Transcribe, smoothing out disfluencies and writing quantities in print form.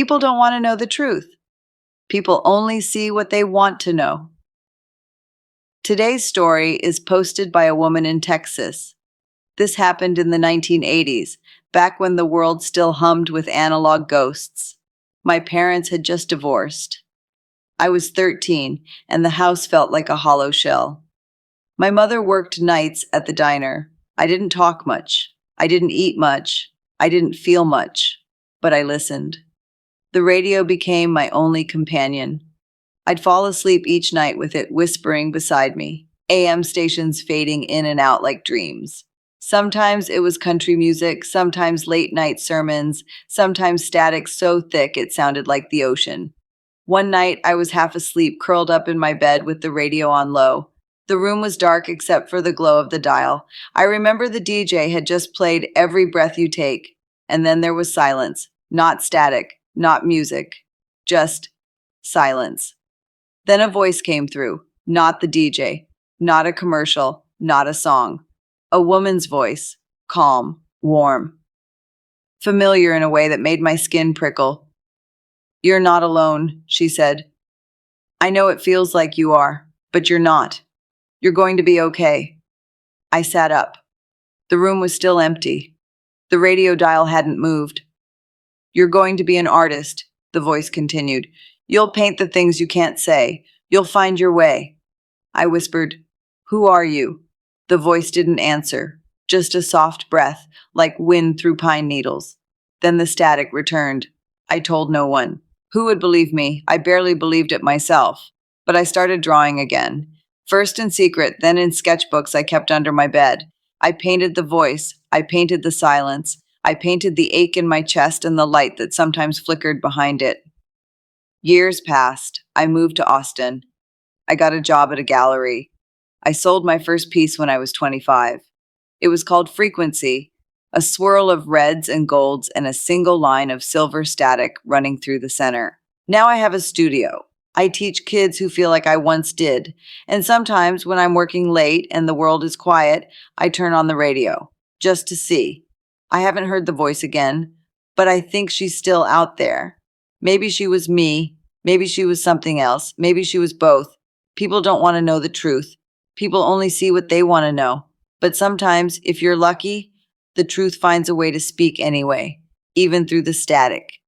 People don't want to know the truth. People only see what they want to know. Today's story is posted by a woman in Texas. This happened in the 1980s, back when the world still hummed with analog ghosts. My parents had just divorced. I was 13, and the house felt like a hollow shell. My mother worked nights at the diner. I didn't talk much. I didn't eat much. I didn't feel much. But I listened. The radio became my only companion. I'd fall asleep each night with it whispering beside me, AM stations fading in and out like dreams. Sometimes it was country music, sometimes late-night sermons, sometimes static so thick it sounded like the ocean. One night, I was half asleep, curled up in my bed with the radio on low. The room was dark except for the glow of the dial. I remember the DJ had just played Every Breath You Take, and then there was silence. Not static, not music, just silence. Then a voice came through, not the DJ, not a commercial, not a song. A woman's voice, calm, warm, familiar in a way that made my skin prickle. "You're not alone," she said. "I know it feels like you are, but you're not. You're going to be okay." I sat up. The room was still empty. The radio dial hadn't moved. "You're going to be an artist," the voice continued. "You'll paint the things you can't say. You'll find your way." I whispered, "Who are you?" The voice didn't answer, just a soft breath, like wind through pine needles. Then the static returned. I told no one. Who would believe me? I barely believed it myself. But I started drawing again. First in secret, then in sketchbooks I kept under my bed. I painted the voice. I painted the silence. I painted the ache in my chest and the light that sometimes flickered behind it. Years passed. I moved to Austin. I got a job at a gallery. I sold my first piece when I was 25. It was called Frequency, a swirl of reds and golds and a single line of silver static running through the center. Now I have a studio. I teach kids who feel like I once did, and sometimes when I'm working late and the world is quiet, I turn on the radio, just to see. I haven't heard the voice again, but I think she's still out there. Maybe she was me, maybe she was something else, maybe she was both. People don't want to know the truth. People only see what they want to know. But sometimes, if you're lucky, the truth finds a way to speak anyway, even through the static.